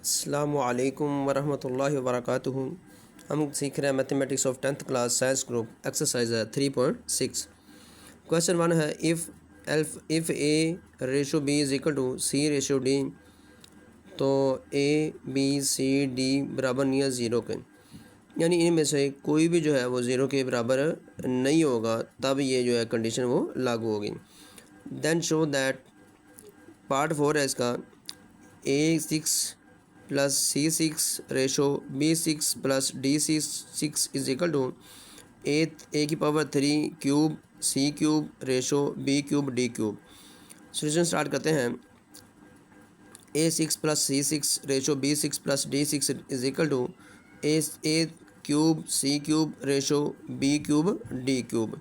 अस्सलामु अलैकुम वरहमतुल्लाहि वबरकातुहू। हम सीख रहे हैं mathematics of 10th class science group exercise 3.6। Question 1 है if A ratio B is equal to C ratio D, तो ए बी सी डी बराबर नहीं है ज़ीरो के, यानी इनमें से कोई भी जो है वो ज़ीरो के बराबर नहीं होगा, तब ये जो है कंडीशन वो लागू होगी। देन शो दैट पार्ट 4 है इसका, A6 plus C6 ratio B6 plus D6 is equal to A की power 3 cube C cube ratio B cube D cube. Solution start करते हैं। A6 plus C6 ratio B6 plus D6 is equal to A cube C cube ratio B cube D cube.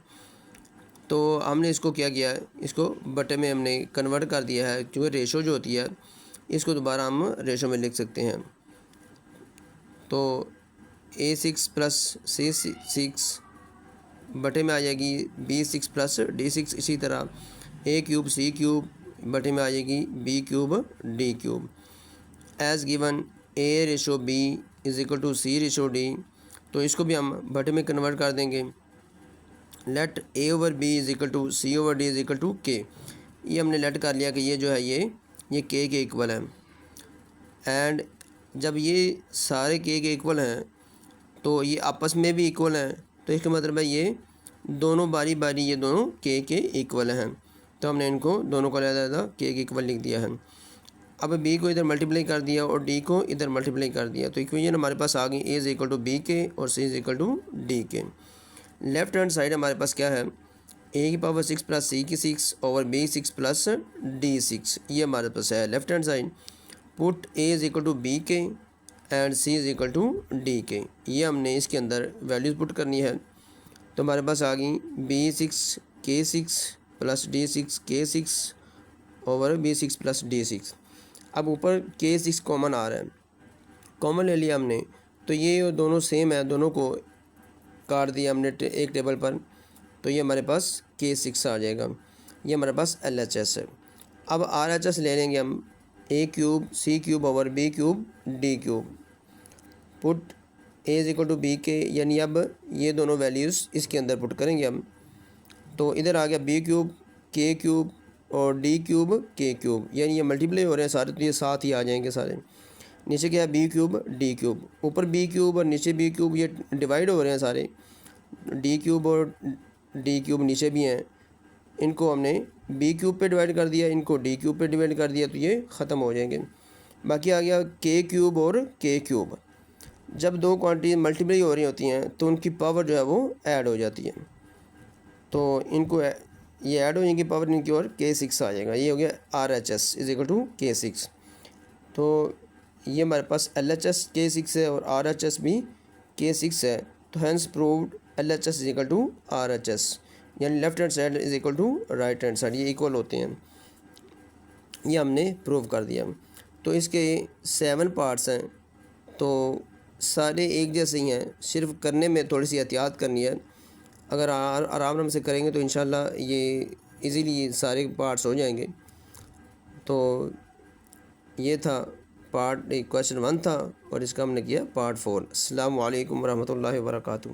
तो हमने इसको क्या किया है, इसको बटे में हमने कन्वर्ट कर दिया है, क्योंकि रेशो जो होती है इसको दोबारा हम रेशो में लिख सकते हैं। तो A6 प्लस C6 बटे में आ जाएगी B6 प्लस D6। इसी तरह A क्यूब C क्यूब बटे में आ जाएगी B cube D cube. As given A ratio B is equal to C ratio D, तो इसको भी हम बटे में कन्वर्ट कर देंगे। Let A over B is equal to C over D is equal to K। ये हमने लेट कर लिया कि ये जो है ये K के इक्वल है। एंड जब ये सारे K के इक्वल हैं तो ये आपस में भी इक्वल हैं, तो इसका मतलब है ये दोनों बारी बारी ये दोनों K के इक्वल हैं, तो हमने इनको दोनों को अलग K के इक्वल लिख दिया है। अब B को इधर मल्टीप्लाई कर दिया और D को इधर मल्टीप्लाई कर दिया, तो इक्वेशन हमारे पास आ गई A is equal to B K और C is equal to D K. Left hand side हमारे पास क्या है, A की पावर 6 प्लस C की 6 ओवर B 6 प्लस D6, ये हमारे पास है left hand side. Put A is equal to B K and C is equal to D K, ये हमने इसके अंदर वैल्यूज़ पुट करनी है। तो हमारे पास आ गई B6 K6 plus D6 K6 over B6 plus D6। अब ऊपर K6 कॉमन आ रहा है, कॉमन ले लिया हमने, तो ये दोनों सेम है, दोनों को काट दिया हमने एक टेबल पर, तो ये हमारे पास K6 आ जाएगा। ये हमारे पास LHS है। अब RHS ले लेंगे हम, A cube C cube over B cube D cube. Put A is equal to B K, यानी अब ये दोनों वैल्यूज़ इसके अंदर पुट करेंगे हम, तो इधर आ गया B क्यूब K क्यूब और D क्यूब K क्यूब, यानी ये मल्टीप्लाई हो रहे हैं सारे, तो ये साथ ही आ जाएंगे सारे। नीचे क्या है B क्यूब D क्यूब, ऊपर B क्यूब और नीचे B क्यूब, ये डिवाइड हो रहे हैं सारे। D क्यूब और D क्यूब नीचे भी हैं, इनको हमने B क्यूब पे डिवाइड कर दिया, इनको D क्यूब पे डिवाइड कर दिया, तो ये ख़त्म हो जाएंगे। बाकी आ गया K क्यूब और K क्यूब। जब दो क्वांटिटी मल्टीप्लाई हो रही होती हैं तो उनकी पावर जो है वो ऐड हो जाती है, तो इनको ये ऐड हो जाएंगी पावर इनकी, और K6 आ जाएगा। ये हो गया RHS is equal to K6। तो ये हमारे पास LHS K6 है और RHS भी K6 है, तो hence proved LHS is equal to RHS, यानी left hand side is equal to right hand side, ये इक्वल होते हैं, ये हमने प्रूव कर दिया। तो इसके 7 पार्ट्स हैं, तो सारे एक जैसे ही हैं, सिर्फ करने में थोड़ी सी एहतियात करनी है। अगर आराम से करेंगे तो इंशाल्लाह ये इजीली सारे पार्ट्स हो जाएंगे। तो ये था पार्ट क्वेश्चन 1 था, और इसका हमने किया पार्ट 4। अस्सलामु अलैकुम वरहमतुल्लाहि वबरकातुहू।